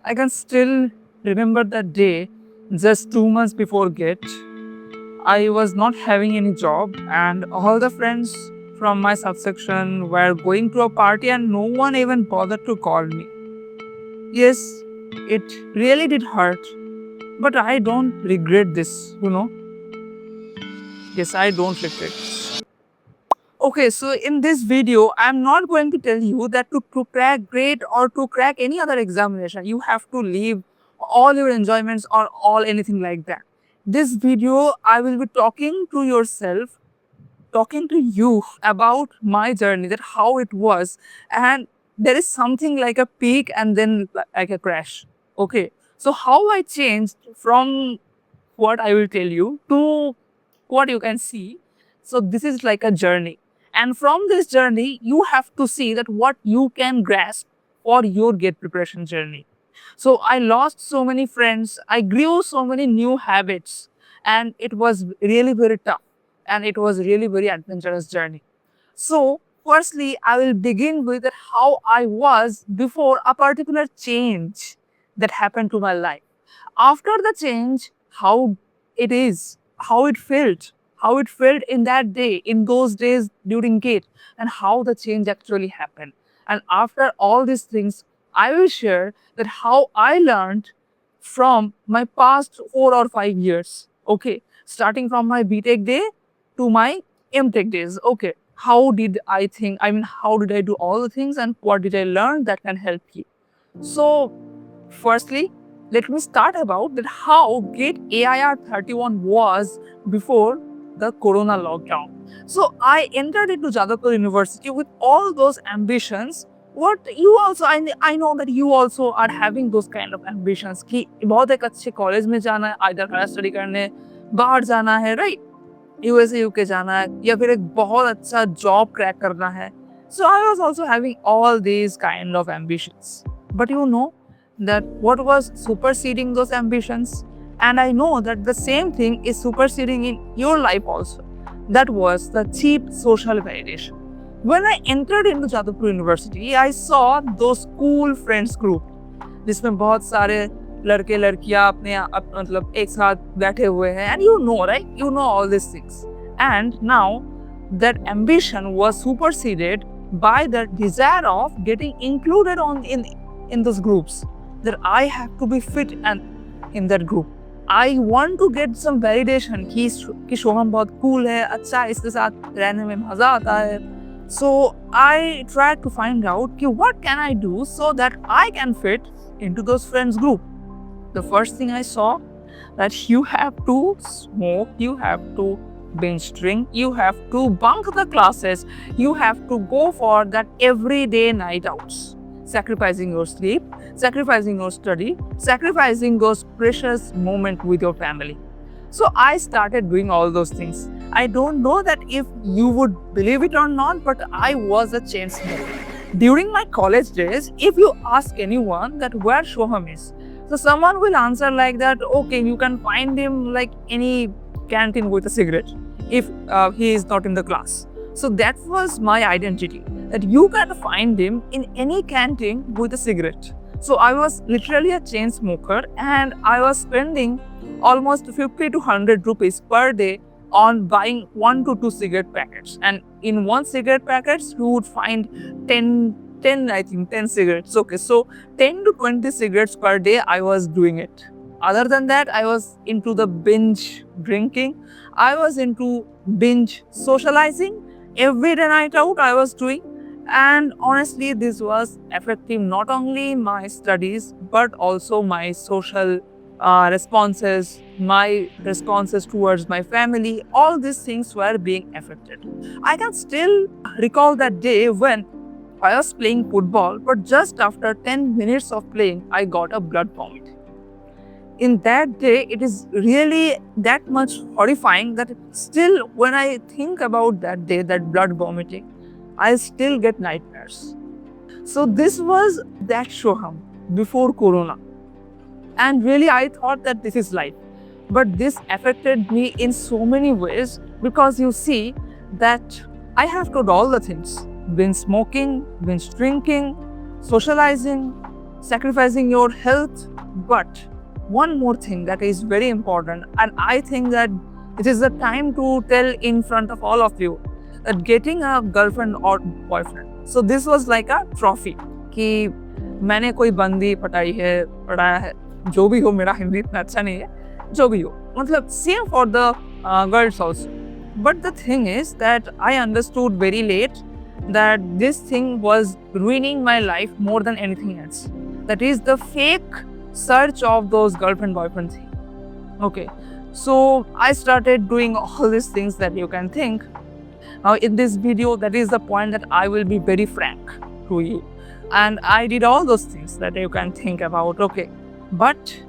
I can still remember that day just 2 months before GATE. I was not having any job, and all the friends from my subsection were going to a party, and no one even bothered to call me. Yes, it really did hurt, but I don't regret this. Yes, I don't regret this. Okay, so in this video, I'm not going to tell you that to crack grade or to crack any other examination, you have to leave all your enjoyments or all anything like that. This video, I will be talking to yourself, talking to you about my journey, that how it was, and there is something like a peak and then like a crash. Okay, so how I changed from what I will tell you to what you can see. So this is like a journey. And from this journey, you have to see that what you can grasp for your GATE preparation journey. So I lost so many friends, I grew so many new habits, and it was really very tough and it was really very adventurous journey. So firstly, I will begin with how I was before a particular change that happened to my life. After the change, how it is, how it felt in that day, in those days during GATE, and how the change actually happened. And after all these things, I will share that how I learned from my past 4 or 5 years. Okay, starting from my BTech day to my MTech days. Okay, how did I think? I mean, how did I do all the things, and what did I learn that can help you? So, firstly, let me start about that how GATE AIR 31 was before the Corona lockdown. So I entered into Jadavpur University with all those ambitions. What you also, I know that you also are having those kind of ambitions कि बहुत एक अच्छे college में जाना है, either higher study करने, बाहर जाना है, right? USA UK जाना है, या फिर एक बहुत अच्छा job crack करना है. So I was also having all these kind of ambitions. But you know that what was superseding those ambitions? And I know that the same thing is superseding in your life also. That was the cheap social validation. When I entered into Jadavpur University, I saw those cool friends group, जिसमें बहुत सारे लड़के लड़कियां अपने मतलब एक साथ बैठे हुए हैं, and you know, right? You know all these things. And now that ambition was superseded by the desire of getting included in those groups. That I have to be fit and in that group. I want to get some validation कि शोहम बहुत cool है, अच्छा है, इसके साथ रहने में मजा आता है. So I tried to find out कि what can I do so that I can fit into those friends group. The first thing I saw that you have to smoke, you have to binge drink, you have to bunk the classes, you have to go for that everyday night outs, sacrificing your sleep, sacrificing your study, sacrificing those precious moments with your family. So I started doing all those things. I don't know that if you would believe it or not, but I was a chain smoker. During my college days, if you ask anyone that where Shoham is, so someone will answer like that, okay, you can find him like any canteen with a cigarette if he is not in the class. So that was my identity, that you can find him in any canteen with a cigarette. So I was literally a chain smoker, and I was spending almost 50 to 100 rupees per day on buying 1 to 2 cigarette packets. And in one cigarette packets, you would find 10 cigarettes. Okay, so 10 to 20 cigarettes per day, I was doing it. Other than that, I was into the binge drinking. I was into binge socializing. Every day night out, I was doing. And honestly, this was affecting not only my studies, but also my social responses, my responses towards my family. All these things were being affected. I can still recall that day when I was playing football, but just after 10 minutes of playing, I got a blood vomit. In that day, it is really that much horrifying that still when I think about that day, that blood vomiting, I still get nightmares. So this was that Shoham before Corona. And really, I thought that this is life. But this affected me in so many ways, because you see that I have to do all the things. Binge smoking, binge drinking, socializing, sacrificing your health. But one more thing that is very important, and I think that it is the time to tell in front of all of you that getting a girlfriend or boyfriend. So this was like a trophy कि मैंने कोई बंदी पटाई है, पढ़ाया है, जो भी हो, मेरा हिंदी इतना अच्छा नहीं है, जो भी हो, मतलब same for the girls also. But the thing is that I understood very late that this thing was ruining my life more than anything else. That is the fake search of those girlfriend boyfriend thing. Okay, so I started doing all these things that you can think. Now in this video, that is the point that I will be very frank to you. And I did all those things that you can think about. Okay, but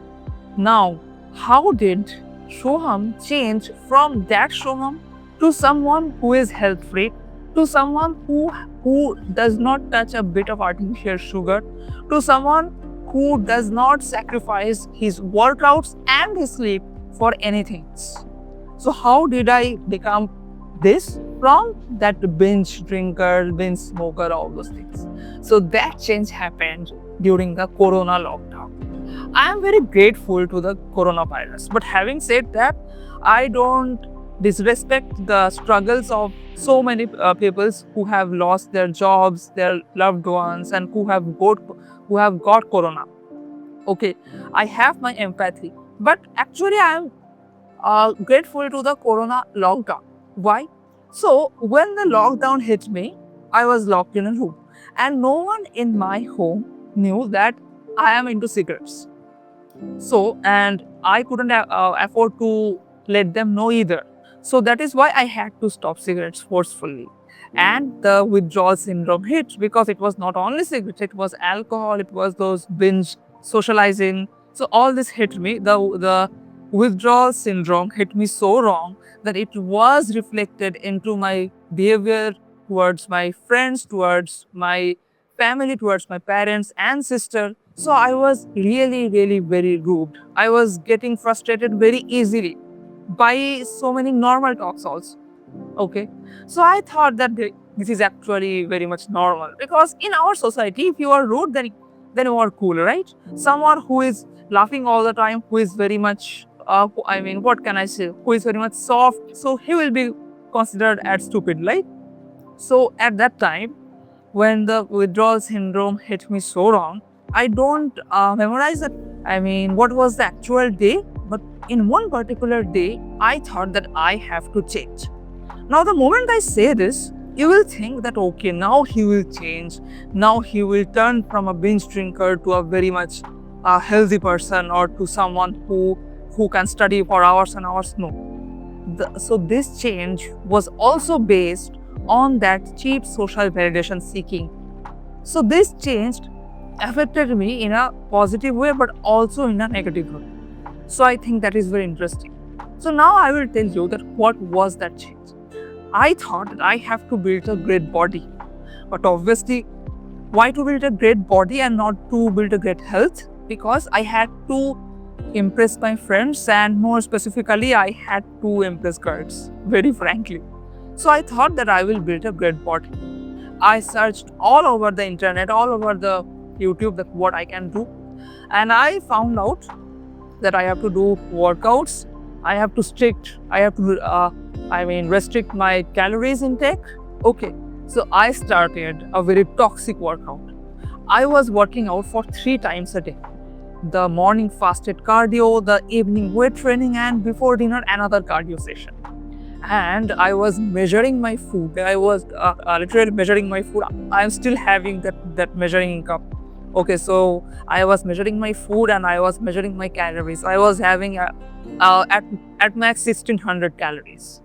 now how did Soham change from that Soham to someone who is health freak, to someone who does not touch a bit of artificial sugar, to someone who does not sacrifice his workouts and his sleep for anything. So how did I become this? From that binge drinker, binge smoker, all those things. So that change happened during the Corona lockdown. I am very grateful to the coronavirus. But having said that, I don't disrespect the struggles of so many people who have lost their jobs, their loved ones, and who have got corona. Okay, I have my empathy, but actually I am grateful to the corona lockdown. Why? So when the lockdown hit me, I was locked in a room, and no one in my home knew that I am into cigarettes. So, and I couldn't afford to let them know either. So that is why I had to stop cigarettes forcefully. And the withdrawal syndrome hit because it was not only cigarettes, it was alcohol, it was those binge socializing. So all this hit me. The withdrawal syndrome hit me so wrong that it was reflected into my behavior towards my friends, towards my family, towards my parents and sister. So I was really, really very rude. I was getting frustrated very easily by so many normal talks also. Okay, so I thought that this is actually very much normal because in our society, if you are rude, then you are cool, right? Someone who is laughing all the time, who is very much, what can I say? Who is very much soft, so he will be considered as stupid, right? So at that time, when the withdrawal syndrome hit me so wrong, I don't memorize that. What was the actual day? But in one particular day, I thought that I have to change. Now, the moment I say this, you will think that, okay, now he will change. Now he will turn from a binge drinker to a very much healthy person or to someone who can study for hours and hours. No. So this change was also based on that cheap social validation seeking. So this change affected me in a positive way, but also in a negative way. So I think that is very interesting. So now I will tell you that what was that change. I thought that I have to build a great body. But obviously, why to build a great body and not to build a great health? Because I had to impress my friends, and more specifically, I had to impress girls, very frankly. So I thought that I will build a great body. I searched all over the internet, all over the YouTube, that what I can do. And I found out that I have to do workouts. I have to restrict my calories intake. Okay, so I started a very toxic workout. I was working out for 3 times a day. The morning fasted cardio, the evening weight training, and before dinner another cardio session. And I was measuring my food. I was literally measuring my food. I'm still having that measuring cup. Okay, so I was measuring my food and I was measuring my calories. I was having at max 1600 calories.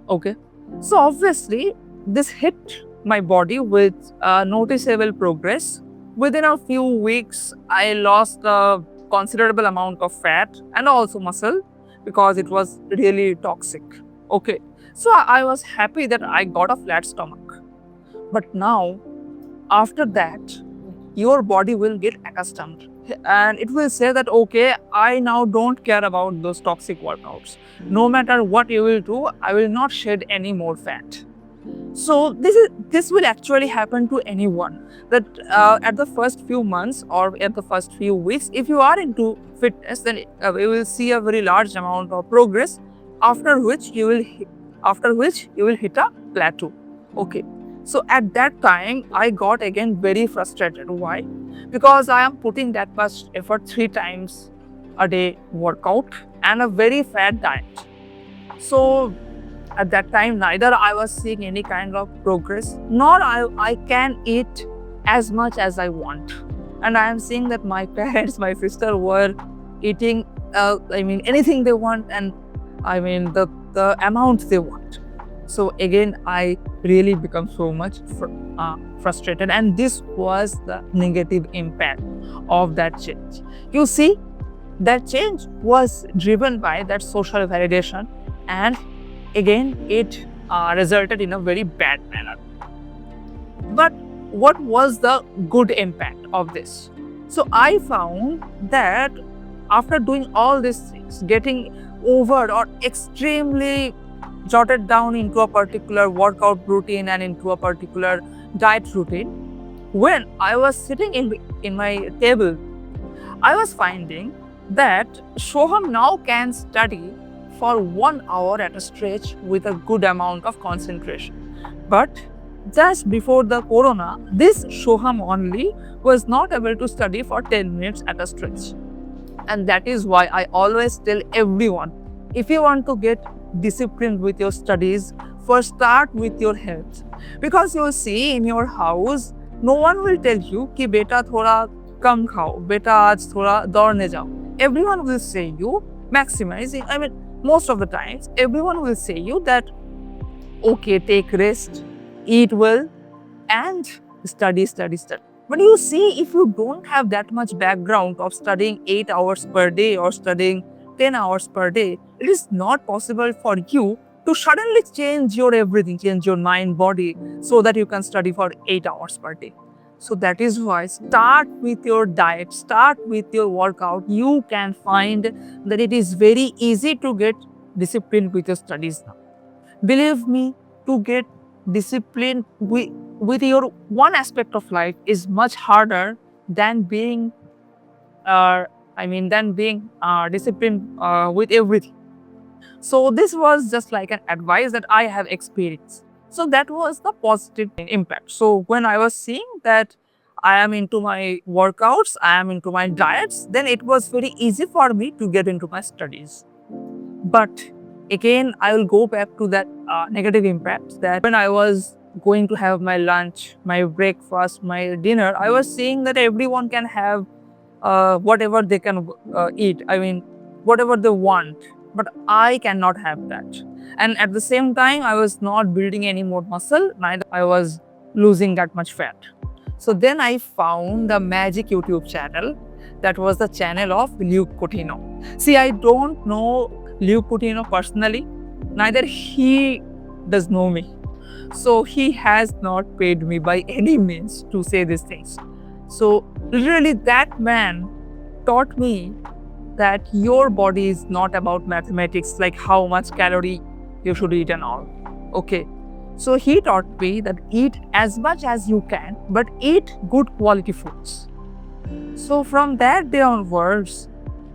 Okay, so obviously this hit my body with noticeable progress. Within a few weeks, I lost a considerable amount of fat and also muscle because it was really toxic. Okay, so I was happy that I got a flat stomach. But now, after that, your body will get accustomed and it will say that, okay, I now don't care about those toxic workouts. No matter what you will do, I will not shed any more fat. So this will actually happen to anyone, that at the first few months or at the first few weeks, if you are into fitness, then you will see a very large amount of progress, after which you will hit a plateau. Okay. So at that time, I got again very frustrated. Why? Because I am putting that much effort 3 times a day workout and a very fat diet. So at that time, neither I was seeing any kind of progress, nor I can eat as much as I want. And I am seeing that my parents, my sister were eating, anything they want, and the amount they want. So again, I really become so much frustrated, and this was the negative impact of that change. You see, that change was driven by that social validation, and again, it resulted in a very bad manner. But what was the good impact of this? So I found that after doing all these things, getting over or extremely jotted down into a particular workout routine and into a particular diet routine, when I was sitting in my table, I was finding that Soham now can study for 1 hour at a stretch with a good amount of concentration. But just before the corona, this Soham only was not able to study for 10 minutes at a stretch. And that is why I always tell everyone, if you want to get disciplined with your studies, first start with your health. Because you'll see in your house, no one will tell you कि बेटा थोड़ा कम खाओ, बेटा आज थोड़ा दौड़ने जाओ. Everyone will say you maximizing. Most of the times, everyone will say you that, okay, take rest, eat well, and study. But you see, if you don't have that much background of studying 8 hours per day or studying 10 hours per day, it is not possible for you to suddenly change your everything, change your mind, body, so that you can study for 8 hours per day. So that is why start with your diet, start with your workout. You can find that it is very easy to get disciplined with your studies now. Believe me, to get disciplined with your one aspect of life is much harder than being disciplined with everything. So this was just like an advice that I have experienced. So that was the positive impact. So when I was seeing that I am into my workouts, I am into my diets, then it was very easy for me to get into my studies. But again, I will go back to that negative impact, that when I was going to have my lunch, my breakfast, my dinner, I was seeing that everyone can have whatever they can eat. Whatever they want. But I cannot have that. And at the same time, I was not building any more muscle, neither I was losing that much fat. So then I found the magic YouTube channel. That was the channel of Luke Coutinho. See, I don't know Luke Coutinho personally, neither he does know me. So he has not paid me by any means to say these things. So literally that man taught me that your body is not about mathematics, like how much calorie you should eat and all. Okay. So he taught me that eat as much as you can, but eat good quality foods. So from that day onwards,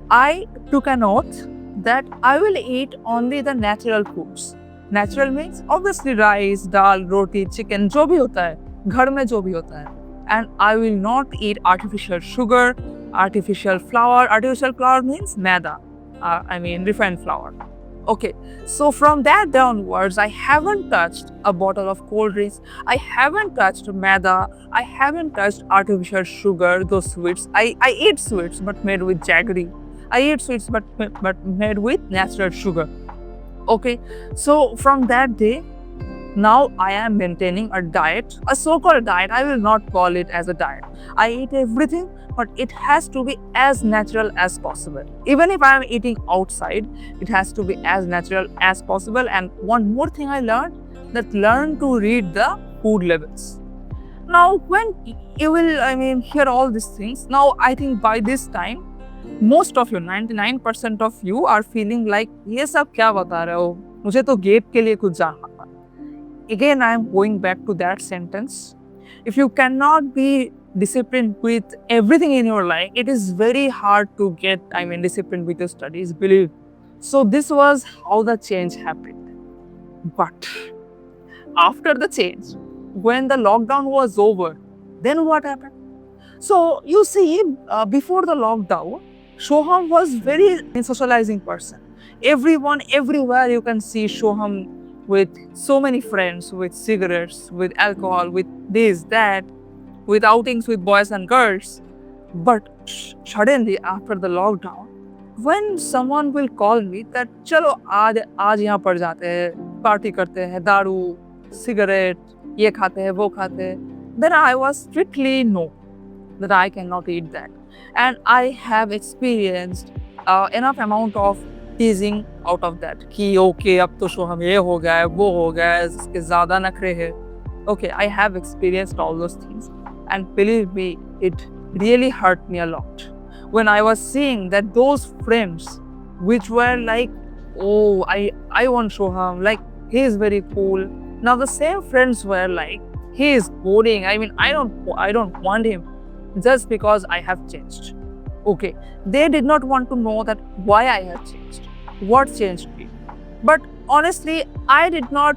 I took an oath that I will eat only the natural foods. Natural means obviously rice, dal, roti, chicken, जो भी होता है, घर में जो भी होता है. And I will not eat artificial sugar, artificial flour. Artificial flour means maida, refined flour. Okay, so from that downwards, I haven't touched a bottle of cold drinks. I haven't touched maida. I haven't touched artificial sugar, those sweets. I eat sweets, but made with jaggery. I eat sweets, but made with natural sugar. Okay, so from that day, now I am maintaining a diet, a so-called diet. I will not call it as a diet. I eat everything, but it has to be as natural as possible. Even if I am eating outside, it has to be as natural as possible. And one more thing I learned, that learn to read the food labels. Now, when you will, hear all these things, now I think by this time, most of you, 99% of you are feeling like, ये सब क्या बता रहे हो? मुझे तो gap के लिए कुछ जानना था. again, I am going back to that sentence. If you cannot be disciplined with everything in your life, it is very hard to get, disciplined with your studies, believe. So this was how the change happened. But after the change, when the lockdown was over, then what happened? So you see, before the lockdown, Soham was very socializing person. Everyone, everywhere you can see Soham with so many friends, with cigarettes, with alcohol, with this, that, with outings with boys and girls. But suddenly after the lockdown, when someone will call me that चलो आज यहाँ पर जाते हैं, party करते हैं, दारू, cigarette, ये खाते हैं, वो खाते हैं, then I was strictly no, that I cannot eat that. And I have experienced enough amount of teasing out of that. कि okay, अब तो Soham ये हो गया है, वो हो गया है, इसके ज़्यादा नखरे हैं. Okay, I have experienced all those things. And believe me, it really hurt me a lot. When I was seeing that those friends, which were like, oh, I want Soham, like, he is very cool. Now the same friends were like, he is boring. I don't want him just because I have changed. Okay, they did not want to know that why I have changed, what changed me. But honestly, I did not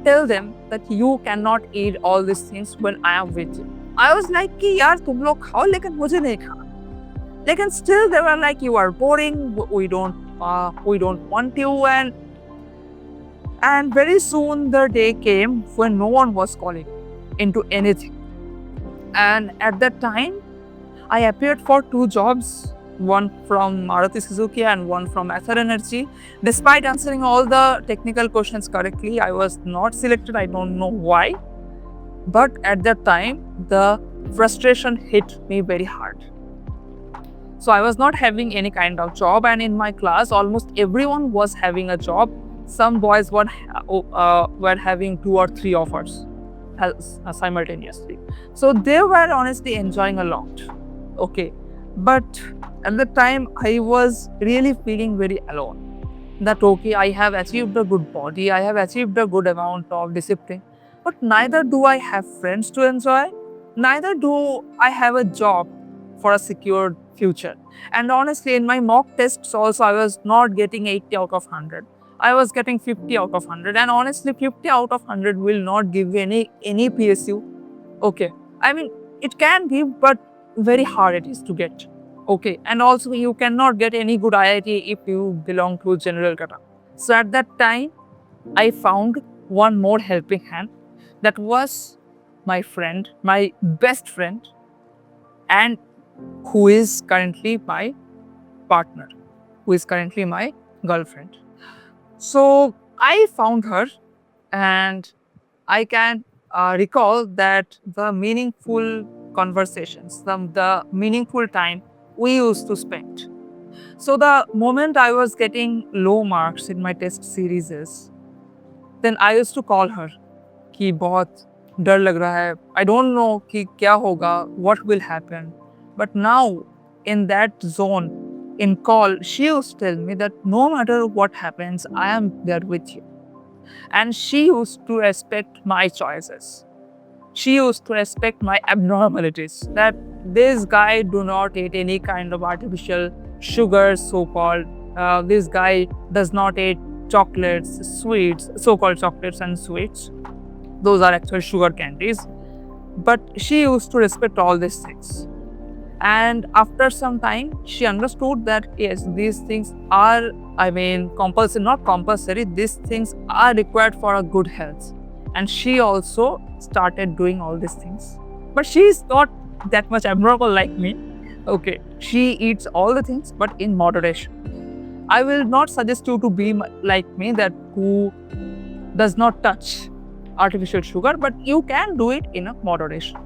tell them that you cannot eat all these things when I am with you. I was like कि यार तुम लोग खाओ लेकिन मुझे नहीं खाना. Lekin still they were like, you are boring, we don't want you. And very soon the day came when no one was calling into anything. And at that time, I appeared for 2 jobs, one from Maruti Suzuki and one from Ather Energy. Despite answering all the technical questions correctly, I was not selected. I don't know why. But at that time, the frustration hit me very hard. So I was not having any kind of job, and in my class, almost everyone was having a job. Some boys were having 2 or 3 offers simultaneously. So they were honestly enjoying a lot. Okay, but at the time, I was really feeling very alone. That okay, I have achieved a good body, I have achieved a good amount of discipline, but neither do I have friends to enjoy, neither do I have a job for a secured future. And honestly, in my mock tests also, I was not getting 80 out of 100. I was getting 50 out of 100. And honestly, 50 out of 100 will not give you any PSU. Okay. It can give, but very hard it is to get. Okay. And also, you cannot get any good IIT if you belong to general kata. So at that time, I found one more helping hand. That was my friend, my best friend, and who is currently my partner, who is currently my girlfriend. So I found her, and I can recall that the meaningful conversations, the meaningful time we used to spend. So the moment I was getting low marks in my test series, then I used to call her कि बहुत डर लग रहा है, I don't know कि क्या होगा, what will happen. But now, in that zone, in call, she used to tell me that no matter what happens, I am there with you. And she used to respect my choices. She used to respect my abnormalities. That this guy do not eat any kind of artificial sugars, so-called. This guy does not eat chocolates, sweets, so-called chocolates and sweets. Those are actually sugar candies. But she used to respect all these things. And after some time, she understood that yes, these things are, compulsory, not compulsory, these things are required for a good health. And she also started doing all these things. But she is not that much abnormal like me. Okay, she eats all the things, but in moderation. I will not suggest you to be like me, that who does not touch artificial sugar, but you can do it in a moderation.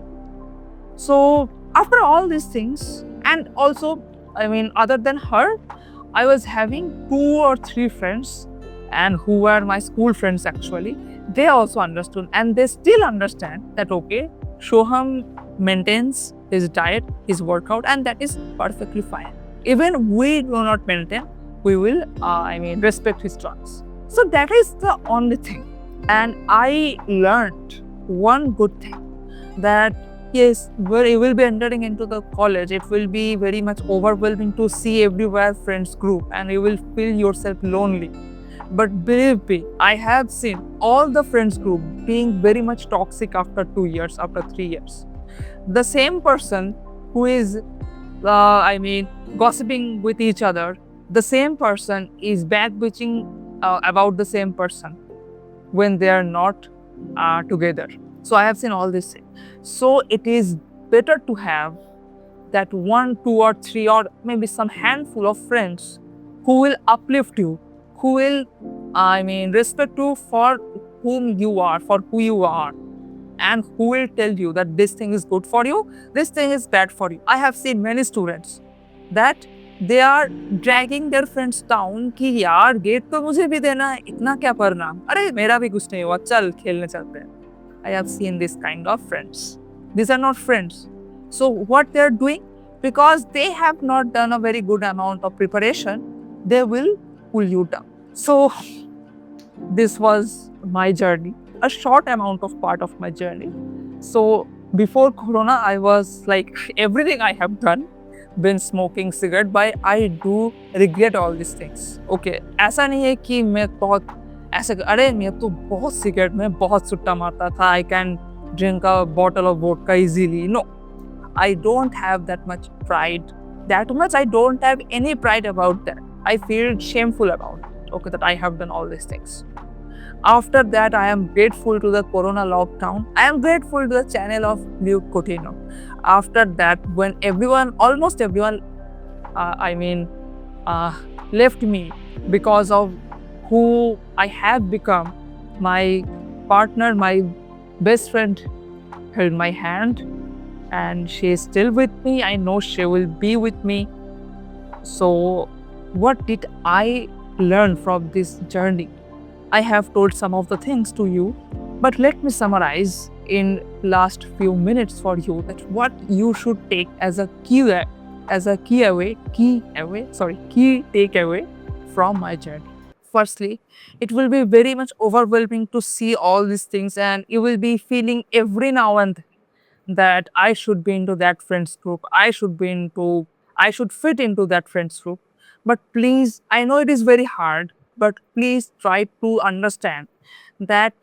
So after all these things, and also, other than her, I was having 2 or 3 friends, and who were my school friends actually. They also understood, and they still understand that okay, Soham maintains his diet, his workout, and that is perfectly fine. Even we do not maintain, we will, respect his choice. So that is the only thing. And I learned one good thing, that yes, where you will be entering into the college, it will be very much overwhelming to see everywhere friends group and you will feel yourself lonely. But believe me, I have seen all the friends group being very much toxic after 2 years, after 3 years. The same person who is, gossiping with each other, the same person is backbitching about the same person when they are not together. So I have seen all this. So it is better to have that 1, 2, or 3, or maybe some handful of friends who will uplift you, who will, respect you for whom you are, for who you are, and who will tell you that this thing is good for you, this thing is bad for you. I have seen many students that they are dragging their friends down कि यार gate तो मुझे भी देना है, इतना क्या पढ़ना, अरे मेरा भी कुछ नहीं हुआ, चल खेलने चलते हैं. I have seen this kind of friends. These are not friends. So what they are doing, because they have not done a very good amount of preparation, they will pull you down. So this was my journey, a short amount of part of my journey. So before Corona, I was like, everything I have done, been smoking cigarette, but I do regret all these things. Okay, ऐसा नहीं है कि मैं बहुत ऐसे, अरे मैं तो बहुत सिगरेट में बहुत सुट्टा मारता था, I can drink a bottle of vodka easily. No, I don't have that much pride. That much I don't have any pride about that. I feel shameful about it, okay, that I have done all these things. After that, I am grateful to the Corona lockdown. I am grateful to the channel of Luke Coutinho. After that, when everyone, almost everyone, left me because of who I have become, my partner, my best friend held my hand and she is still with me. I know she will be with me. So what did I learn from this journey? I have told some of the things to you, but let me summarize in last few minutes for you that what you should take as a key takeaway from my journey. Firstly, it will be very much overwhelming to see all these things and you will be feeling every now and then that I should be into that friends group, I should fit into that friends group. But please, I know it is very hard, but please try to understand that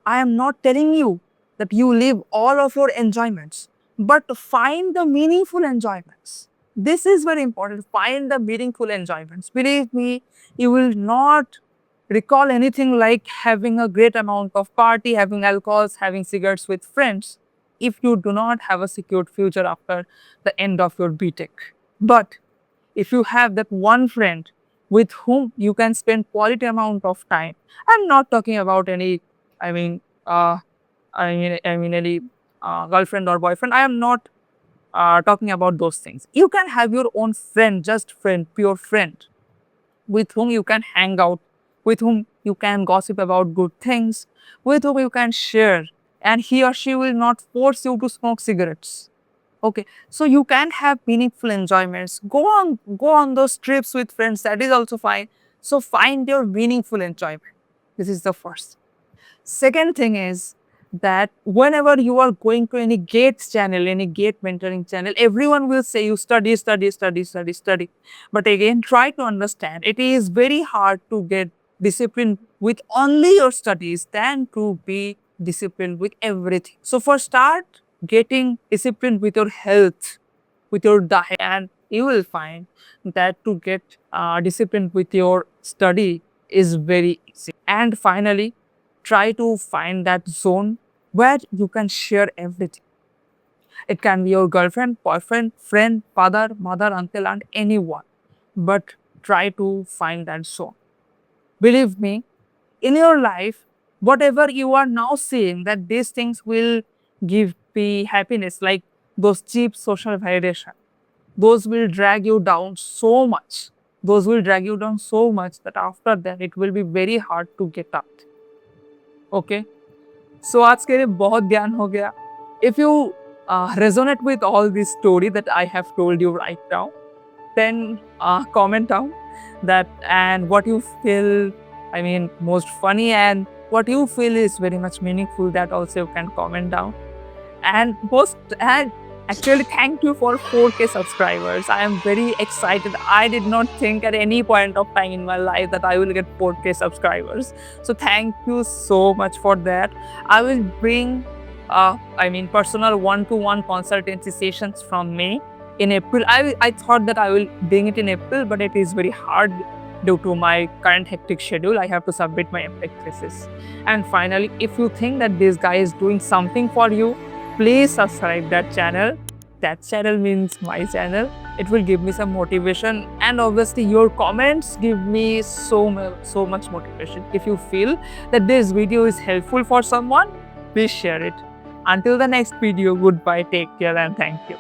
I am not telling you that you live all of your enjoyments, but find the meaningful enjoyments. This is very important. Find the meaningful enjoyments. Believe me, you will not recall anything like having a great amount of party, having alcohols, having cigarettes with friends if you do not have a secured future after the end of your BTech. But if you have that one friend with whom you can spend quality amount of time, I'm not talking about any, any girlfriend or boyfriend. I am not talking about those things. You can have your own friend, just friend, pure friend, with whom you can hang out, with whom you can gossip about good things, with whom you can share, and he or she will not force you to smoke cigarettes. Okay, so you can have meaningful enjoyments. Go on those trips with friends. That is also fine. So find your meaningful enjoyment. This is the first. Second thing is that whenever you are going to any GATE channel, any GATE mentoring channel, everyone will say you study. But again, try to understand. It is very hard to get disciplined with only your studies than to be disciplined with everything. So first start getting disciplined with your health, with your diet, and you will find that to get disciplined with your study is very easy. And finally, try to find that zone where you can share everything. It can be your girlfriend, boyfriend, friend, father, mother, uncle, aunt, anyone. But try to find that zone. Believe me, in your life, whatever you are now seeing, that these things will give me happiness, like those cheap social validation, those will drag you down so much. Those will drag you down so much that after that, it will be very hard to get up. Okay? So आज के लिए बहुत ज्ञान हो गया. If you resonate with all this story that I have told you right now, then comment down that and what you feel, most funny and what you feel is very much meaningful, that also you can comment down. And actually, thank you for 4K subscribers. I am very excited. I did not think at any point of time in my life that I will get 4K subscribers. So thank you so much for that. I will bring, personal one-to-one consultancy sessions from me in April. I thought that I will bring it in April, but it is very hard due to my current hectic schedule. I have to submit my MTech thesis. And finally, if you think that this guy is doing something for you, please subscribe that channel. That channel means my channel. It will give me some motivation, and obviously your comments give me so much motivation. If you feel that this video is helpful for someone, please share it. Until the next video, goodbye, take care, and thank you.